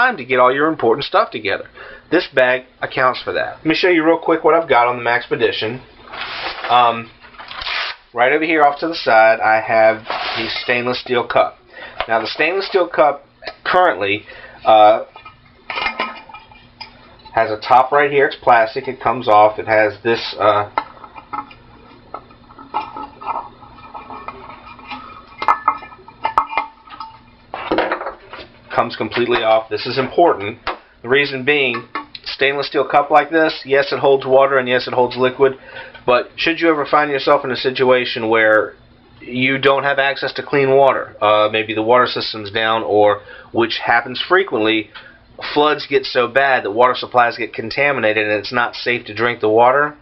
time to get all your important stuff together. This bag accounts for that. Let me show you real quick what I've got on the Maxpedition. Right over here off to the side, I have the stainless steel cup. Now the stainless steel cup currently has a top right here. It's plastic. It comes off. It has this comes completely off. This is important. The reason being, stainless steel cup like this, yes, it holds water and yes, it holds liquid, but should you ever find yourself in a situation where you don't have access to clean water, maybe the water system's down, or, which happens frequently, floods get so bad that water supplies get contaminated and it's not safe to drink the water,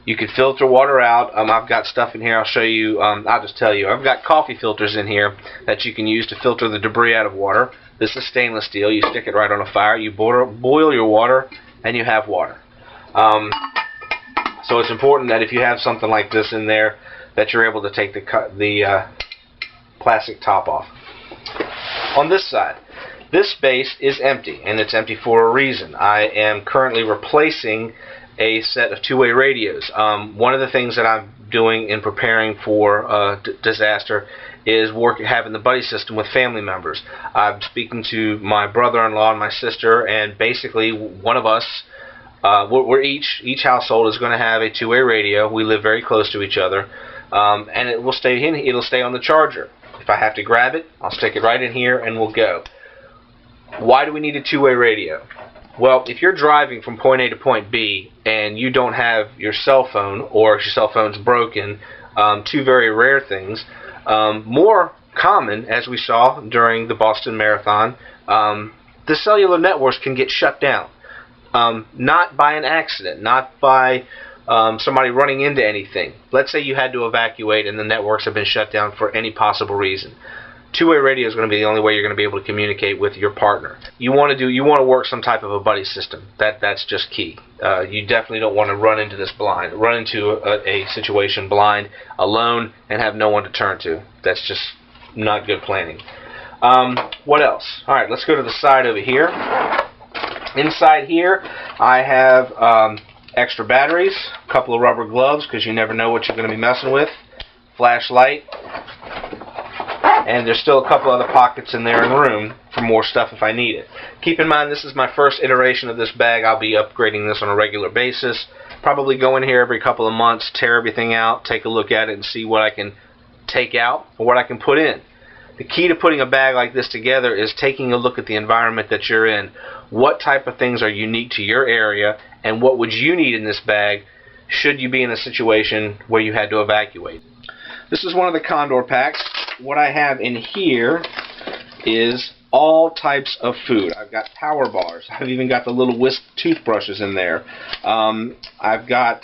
you can filter water out. I've got stuff in here, I'll show you, I'll just tell you, I've got coffee filters in here that you can use to filter the debris out of water. This is stainless steel. You stick it right on a fire, you boil your water, and you have water. So it's important that if you have something like this in there, that you're able to take the plastic top off. On this side, this space is empty, and it's empty for a reason. I am currently replacing a set of two-way radios. One of the things that I'm doing in preparing for disaster is having the buddy system with family members. I'm speaking to my brother-in-law and my sister, and basically one of us, each household is going to have a two-way radio. We live very close to each other, and it'll stay on the charger. If I have to grab it, I'll stick it right in here and we'll go. Why do we need a two-way radio? Well, if you're driving from point A to point B and you don't have your cell phone, or if your cell phone's broken, two very rare things. More common, as we saw during the Boston Marathon, the cellular networks can get shut down. Not by an accident, not by somebody running into anything. Let's say you had to evacuate and the networks have been shut down for any possible reason. Two-way radio is going to be the only way you're going to be able to communicate with your partner. You want to work some type of a buddy system. That's just key. You definitely don't want to run into a situation blind, alone, and have no one to turn to. That's just not good planning. What else? All right, let's go to the side over here. Inside here, I have extra batteries, a couple of rubber gloves because you never know what you're going to be messing with, flashlight. And there's still a couple other pockets in there in the room for more stuff if I need it. Keep in mind, this is my first iteration of this bag. I'll be upgrading this on a regular basis. Probably go in here every couple of months, tear everything out, take a look at it, and see what I can take out or what I can put in. The key to putting a bag like this together is taking a look at the environment that you're in. What type of things are unique to your area, and what would you need in this bag should you be in a situation where you had to evacuate. This is one of the Condor packs. What I have in here is all types of food. I've got power bars. I've even got the little whisk toothbrushes in there. I've got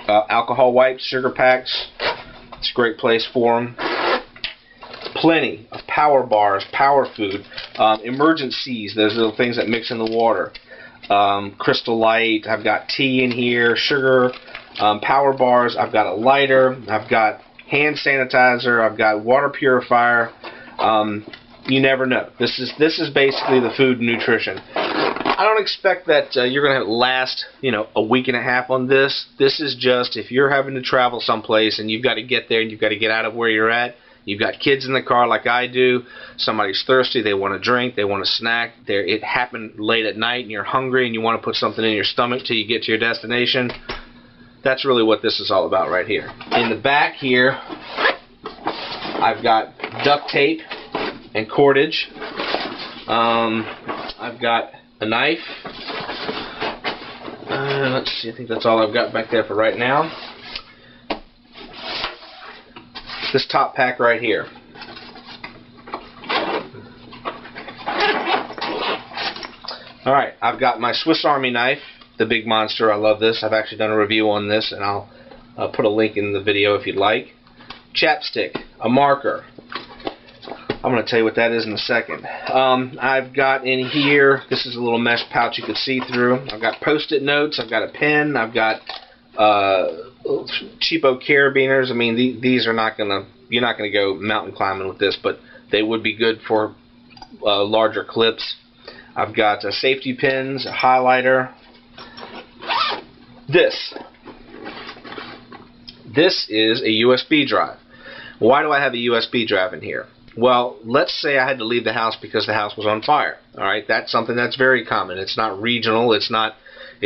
alcohol wipes, sugar packs. It's a great place for them. Plenty of power bars, power food, emergencies. Those little things that mix in the water. Crystal Light. I've got tea in here, sugar, power bars. I've got a lighter. I've got hand sanitizer. I've got water purifier. You never know. This is basically the food and nutrition. I don't expect that you're going to last, a week and a half on this. This is just if you're having to travel someplace and you've got to get there and you've got to get out of where you're at. You've got kids in the car like I do. Somebody's thirsty. They want a drink. They want a snack. It happened late at night and you're hungry and you want to put something in your stomach till you get to your destination. That's really what this is all about right here. In the back here, I've got duct tape and cordage. I've got a knife. Let's see, I think that's all I've got back there for right now. This top pack right here. Alright, I've got my Swiss Army knife, the big monster. I love this. I've actually done a review on this, and I'll put a link in the video if you'd like. Chapstick, a marker. I'm going to tell you what that is in a second. I've got in here, this is a little mesh pouch you can see through. I've got Post-it notes. I've got a pen. I've got cheapo carabiners. I mean, these are not gonna. You're not gonna go mountain climbing with this, but they would be good for larger clips. I've got safety pins, a highlighter. This is a USB drive. Why do I have a USB drive in here? Well, let's say I had to leave the house because the house was on fire. All right, that's something that's very common. It's not regional. It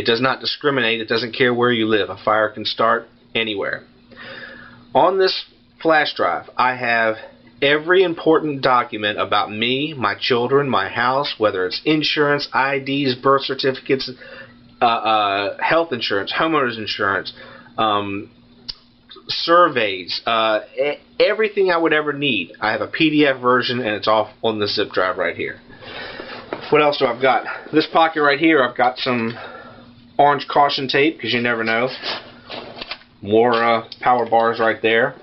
does not discriminate. It doesn't care where you live. A fire can start anywhere. On this flash drive, I have every important document about me, my children, my house, whether it's insurance, IDs, birth certificates, health insurance, homeowners insurance, surveys, everything I would ever need. I have a PDF version, and it's off on the zip drive right here. What else do I've got? This pocket right here, I've got some orange caution tape, because you never know. More power bars right there.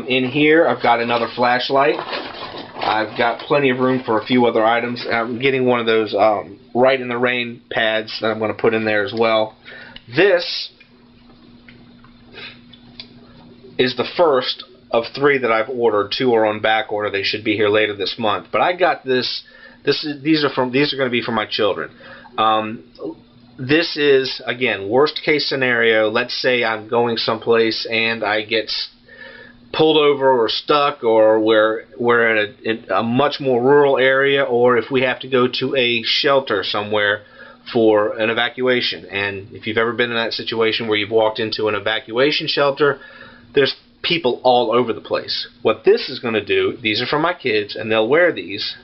In here, I've got another flashlight. I've got plenty of room for a few other items. I'm getting one of those Right in the Rain pads that I'm going to put in there as well. This is the first of 3 that I've ordered. 2 are on back order. They should be here later this month. But I got this. These are going to be for my children. This is, again, worst case scenario. Let's say I'm going someplace and I get pulled over or stuck, or we're in a much more rural area, or if we have to go to a shelter somewhere for an evacuation. And if you've ever been in that situation where you've walked into an evacuation shelter, there's people all over the place. What this is going to do, these are for my kids, and they'll wear these.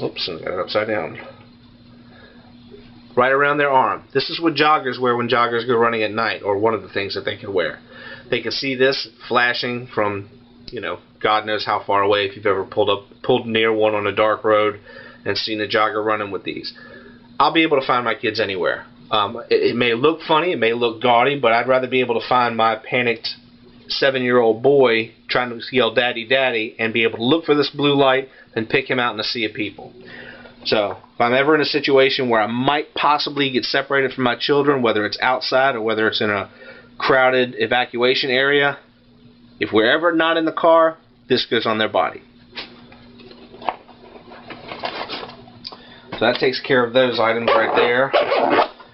Oops, I got it upside down. Right around their arm. This is what joggers wear when joggers go running at night, or one of the things that they can wear. They can see this flashing from, God knows how far away, if you've ever pulled near one on a dark road and seen a jogger running with these. I'll be able to find my kids anywhere. It may look funny, it may look gaudy, but I'd rather be able to find my panicked 7-year-old boy trying to yell "Daddy, Daddy," and be able to look for this blue light than pick him out in a sea of people. So, if I'm ever in a situation where I might possibly get separated from my children, whether it's outside or whether it's in a crowded evacuation area, if we're ever not in the car, this goes on their body. So that takes care of those items right there.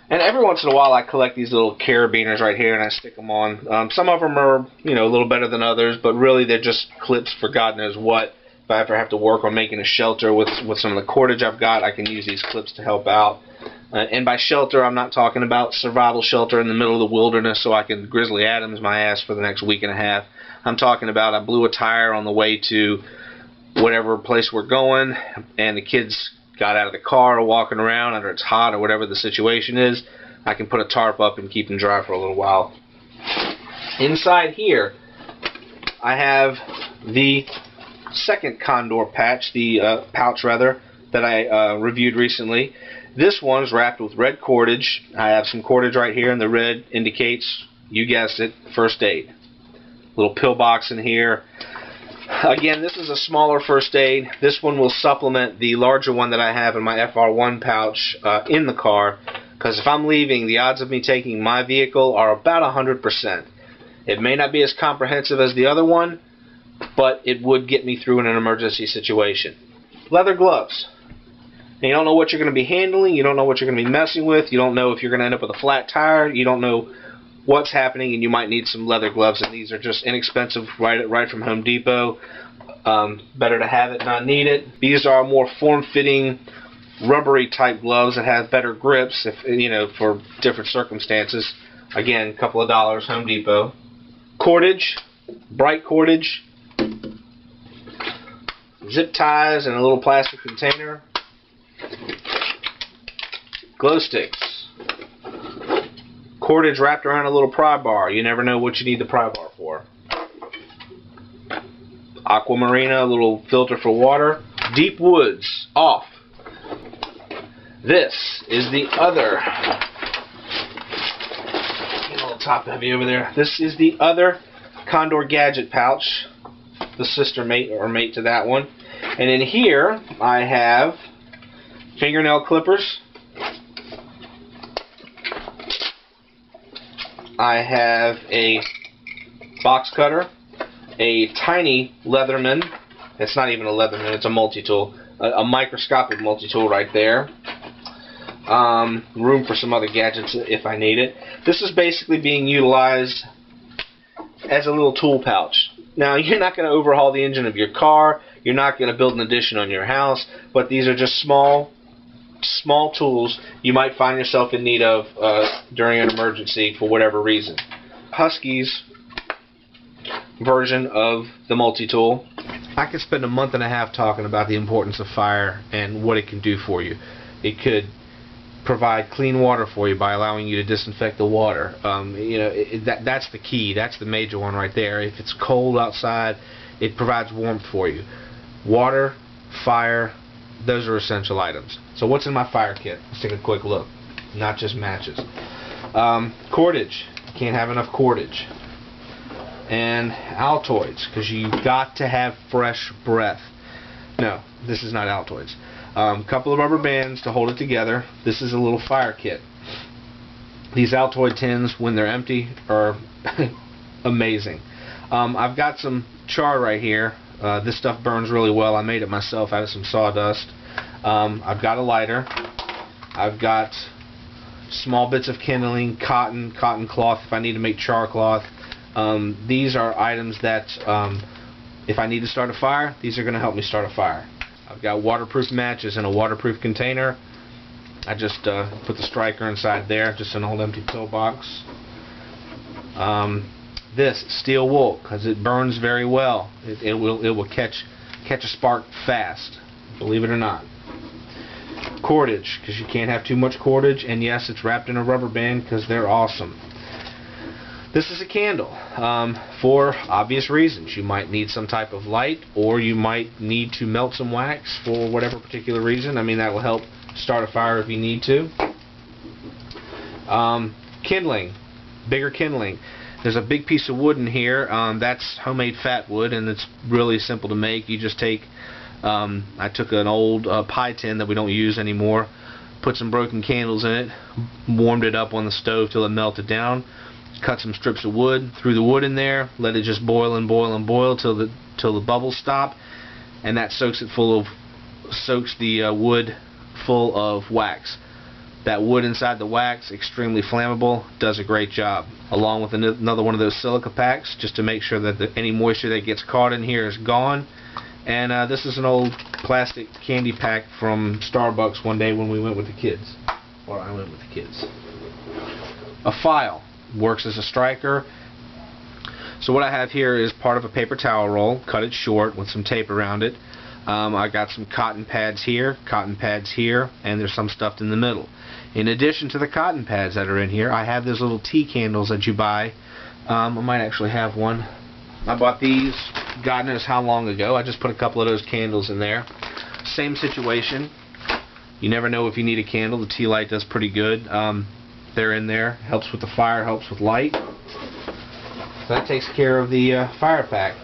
And every once in a while I collect these little carabiners right here and I stick them on. Some of them are, a little better than others, but really they're just clips for God knows what. If I ever have to work on making a shelter with some of the cordage I've got, I can use these clips to help out. And by shelter, I'm not talking about survival shelter in the middle of the wilderness so I can Grizzly Adams my ass for the next week and a half. I'm talking about I blew a tire on the way to whatever place we're going, and the kids got out of the car or walking around, either it's hot or whatever the situation is. I can put a tarp up and keep them dry for a little while. Inside here, I have the second condor patch, pouch rather, that I reviewed recently. This one's wrapped with red cordage. I have some cordage right here, and the red indicates, you guessed it, first aid. Little pill box in here. Again, this is a smaller first aid. This one will supplement the larger one that I have in my FR1 pouch in the car, because if I'm leaving, the odds of me taking my vehicle are about 100%. It may not be as comprehensive as the other one, but it would get me through in an emergency situation. Leather gloves. And you don't know what you're going to be handling. You don't know what you're going to be messing with. You don't know if you're going to end up with a flat tire. You don't know what's happening, and you might need some leather gloves. And these are just inexpensive, right from Home Depot. Better to have it, not need it. These are more form-fitting, rubbery type gloves that have better grips, for different circumstances. Again, a couple of dollars, Home Depot. Cordage, bright cordage. Zip ties in a little plastic container. Glow sticks. Cordage wrapped around a little pry bar. You never know what you need the pry bar for. Aquamarina, a little filter for water. Deep woods, off. This is the other. Get a little top heavy over there. This is the other Condor gadget pouch. The sister mate or mate to that one. And in here I have fingernail clippers. I have a box cutter, a tiny Leatherman It's not even a Lebanon, it's a multi-tool. A microscopic multi-tool right there. Room for some other gadgets if I need it. This is basically being utilized as a little tool pouch. Now, you're not going to overhaul the engine of your car, you're not going to build an addition on your house, but these are just small tools you might find yourself in need of during an emergency for whatever reason. Husky's version of the multi-tool. I could spend a month and a half talking about the importance of fire and what it can do for you. It could provide clean water for you by allowing you to disinfect the water. That's the key. That's the major one right there. If it's cold outside, it provides warmth for you. Water, fire, those are essential items. So what's in my fire kit? Let's take a quick look. Not just matches. Cordage. You can't have enough cordage. And Altoids, because you've got to have fresh breath. No, this is not Altoids. Couple of rubber bands to hold it together. This is a little fire kit. These Altoid tins, when they're empty, are amazing. I've got some char right here. This stuff burns really well. I made it myself out of some sawdust. I've got a lighter. I've got small bits of kindling, cotton cloth if I need to make char cloth. These are items that if I need to start a fire, these are going to help me start a fire. I've got waterproof matches in a waterproof container. I just put the striker inside there, just an old empty pill box. This steel wool, because it burns very well. It will catch a spark fast, believe it or not. Cordage, because you can't have too much cordage, and yes, it's wrapped in a rubber band because they're awesome. This is a candle, for obvious reasons. You might need some type of light, or you might need to melt some wax for whatever particular reason. I mean, that will help start a fire if you need to. Kindling, bigger kindling. There's a big piece of wood in here. That's homemade fat wood, and it's really simple to make. You just take, I took an old pie tin that we don't use anymore, put some broken candles in it, warmed it up on the stove till it melted down. Cut some strips of wood, threw the wood in there, let it just boil and boil and boil till the bubbles stop, and that soaks the wood full of wax. That wood inside the wax, extremely flammable, does a great job. Along with another one of those silica packs, just to make sure that any moisture that gets caught in here is gone. And this is an old plastic candy pack from Starbucks one day when we went with the kids, or I went with the kids. A file. Works as a striker. So what I have here is part of a paper towel roll, cut it short with some tape around it. I got some cotton pads here, and there's some stuffed in the middle. In addition to the cotton pads that are in here, I have those little tea candles that you buy. I might actually have one. I bought these, God knows how long ago. I just put a couple of those candles in there. Same situation. You never know if you need a candle. The tea light does pretty good. They're in there. Helps with the fire, helps with light. So that takes care of the fire pack.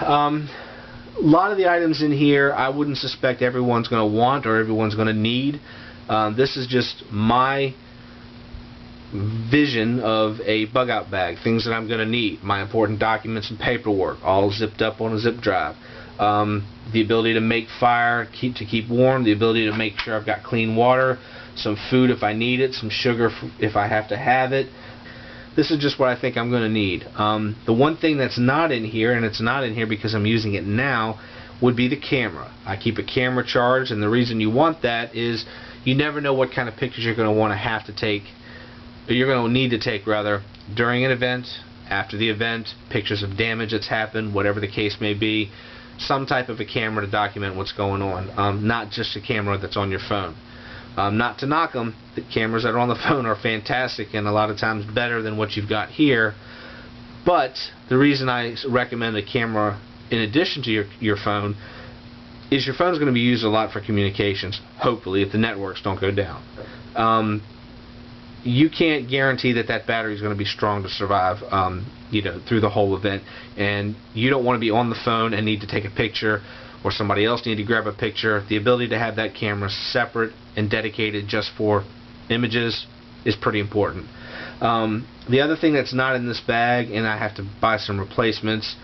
A lot of the items in here I wouldn't suspect everyone's going to want or everyone's going to need. This is just my vision of a bug out bag. Things that I'm going to need. My important documents and paperwork, all zipped up on a zip drive. The ability to make fire, to keep warm, the ability to make sure I've got clean water, some food if I need it, some sugar if I have to have it. This is just what I think I'm going to need. The one thing that's not in here, and it's not in here because I'm using it now, would be the camera. I keep a camera charged, and the reason you want that is you never know what kind of pictures you're going to want to have to take, or you're going to need to take rather, during an event, after the event, pictures of damage that's happened, whatever the case may be. Some type of a camera to document what's going on, not just a camera that's on your phone. Not to knock them, the cameras that are on the phone are fantastic and a lot of times better than what you've got here, but the reason I recommend a camera in addition to your phone is your phone's going to be used a lot for communications, hopefully, if the networks don't go down. You can't guarantee that battery is going to be strong to survive through the whole event, and you don't want to be on the phone and need to take a picture, or somebody else need to grab a picture. The ability to have that camera separate and dedicated just for images is pretty important. The other thing that's not in this bag, and I have to buy some replacements,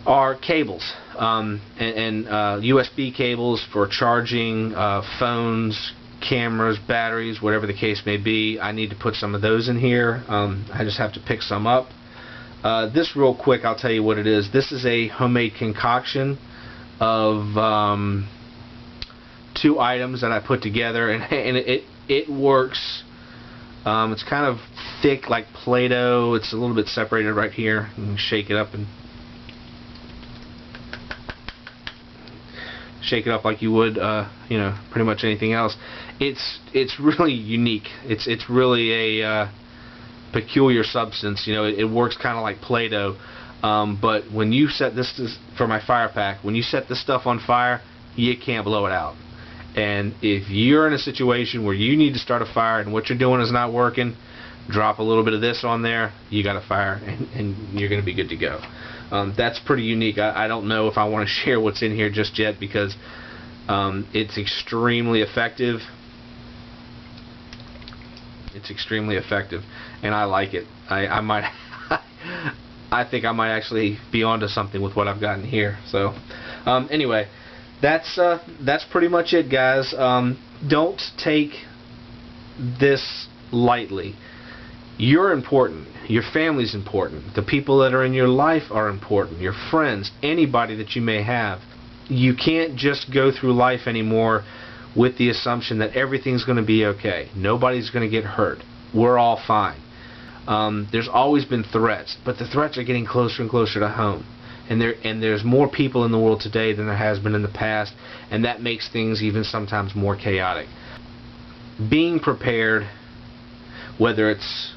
are cables, and USB cables for charging phones, cameras, batteries, whatever the case may be. I need to put some of those in here. I just have to pick some up. This real quick, I'll tell you what it is. This is a homemade concoction of 2 items that I put together, and it works. It's kind of thick like Play-Doh. It's a little bit separated right here. You can shake it up and shake it up like you would, you know, pretty much anything else. It's really unique. It's really a peculiar substance. You know, it works kind of like Play-Doh. But when you set this for my fire pack, when you set this stuff on fire, you can't blow it out. And if you're in a situation where you need to start a fire and what you're doing is not working, drop a little bit of this on there, you got a fire, and you're going to be good to go. That's pretty unique. I don't know if I want to share what's in here just yet, because it's extremely effective. It's extremely effective, and I like it. I might I think I might actually be onto something with what I've got in here. So anyway, that's pretty much it, guys. Don't take this lightly. You're important. Your family's important. The people that are in your life are important. Your friends, anybody that you may have. You can't just go through life anymore with the assumption that everything's going to be okay. Nobody's going to get hurt. We're all fine. There's always been threats, but the threats are getting closer and closer to home. And there's more people in the world today than there has been in the past, and that makes things even sometimes more chaotic. Being prepared, whether it's